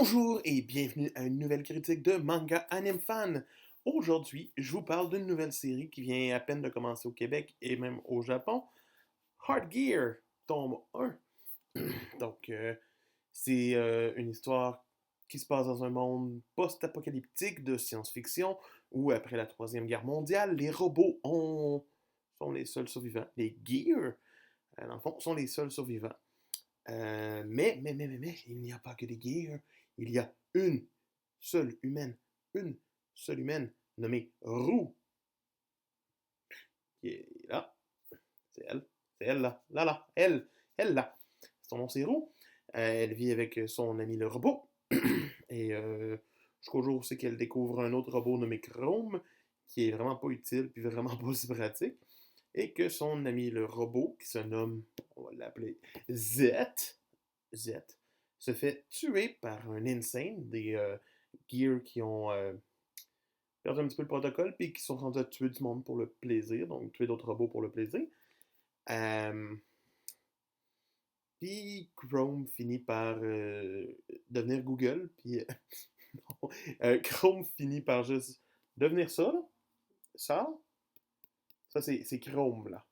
Bonjour et bienvenue à une nouvelle critique de Manga Anime Fan. Aujourd'hui, je vous parle d'une nouvelle série qui vient à peine de commencer au Québec et même au Japon, Hard Gear, tome 1. C'est une histoire qui se passe dans un monde post-apocalyptique de science-fiction où, après la Troisième Guerre mondiale, les sont les seuls survivants. Les Gear, dans le fond, sont les seuls survivants. Mais, il n'y a pas que des Gear. Il y a une seule humaine nommée Roux, qui est là. C'est elle elle là. Son nom c'est Roux. Elle vit avec son ami le robot. Et jusqu'au jour où c'est qu'elle découvre un autre robot nommé Chrome, qui est vraiment pas utile, puis vraiment pas si pratique. Et que son ami le robot, qui se nomme, on va l'appeler Z, se fait tuer par un insane, des Gears qui ont perdu un petit peu le protocole, puis qui sont rendus à tuer du monde pour le plaisir, donc tuer d'autres robots pour le plaisir. Euh, Puis Chrome finit par devenir Google, puis Chrome finit par juste devenir ça, là. Ça c'est Chrome, là.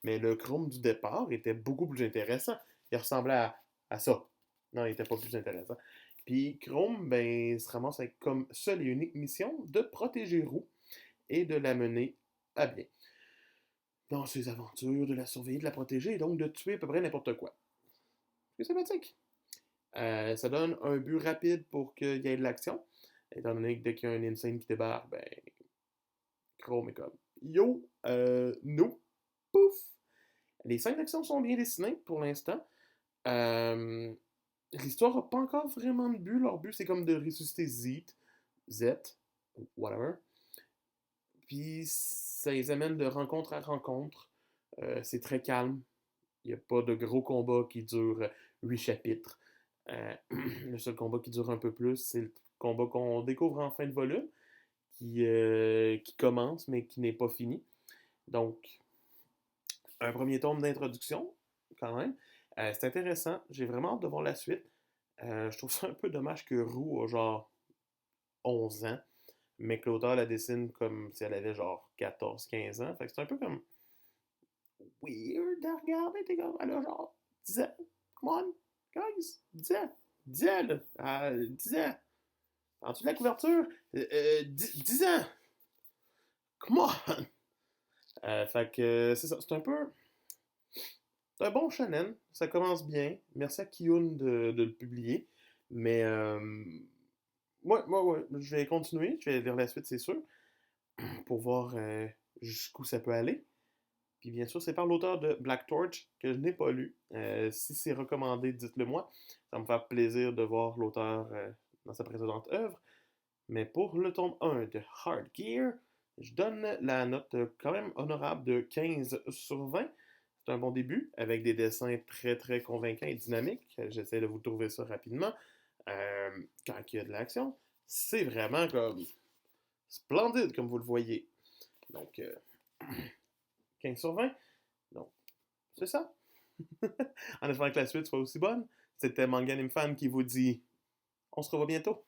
Mais le Chrome du départ était beaucoup plus intéressant. Il ressemblait à ça. Non, il n'était pas plus intéressant. Puis Chrome, ben, se ramasse avec comme seule et unique mission de protéger Roux et de la mener à bien. Dans ses aventures, de la surveiller, de la protéger, et donc de tuer à peu près n'importe quoi. C'est sympathique. Ça donne un but rapide pour qu'il y ait de l'action. Étant donné que dès qu'il y a un insane qui débarque, ben, Chrome est comme Yo, nous, pouf! Les scènes d'action sont bien dessinées pour l'instant. Euh, L'histoire n'a pas encore vraiment de but. Leur but, c'est comme de ressusciter Z, whatever. Puis ça les amène de rencontre à rencontre. C'est très calme. Il n'y a pas de gros combats qui durent 8 chapitres. Le seul combat qui dure un peu plus, c'est le combat qu'on découvre en fin de volume, qui commence mais qui n'est pas fini. Donc, un premier tome d'introduction, quand même. C'est intéressant. J'ai vraiment hâte de voir la suite. Je trouve ça un peu dommage que Roux a genre 11 ans, mais que l'auteur la dessine comme si elle avait genre 14-15 ans. Fait que c'est un peu comme weird à regarder. T'es comme, elle a genre 10 ans. Come on, guys, 10 ans. 10 ans, là. 10 ans. En dessous de la couverture, 10 ans. Come on. Fait que c'est ça. C'est un bon shonen. Ça commence bien. Merci à Kiyun de le publier. Mais ouais, je vais continuer. Je vais lire la suite, c'est sûr, pour voir jusqu'où ça peut aller. Puis bien sûr, c'est par l'auteur de Black Torch que je n'ai pas lu. Si c'est recommandé, dites-le moi. Ça me fait plaisir de voir l'auteur dans sa précédente œuvre. Mais pour le tome 1 de Hard Gear, je donne la note quand même honorable de 15 sur 20. C'est un bon début, avec des dessins très très convaincants et dynamiques. J'essaie de vous trouver ça rapidement. Quand il y a de l'action, c'est vraiment comme splendide, comme vous le voyez. Donc, 15 sur 20. Donc, c'est ça. En espérant que la suite soit aussi bonne, c'était Manga Anime Fan qui vous dit on se revoit bientôt.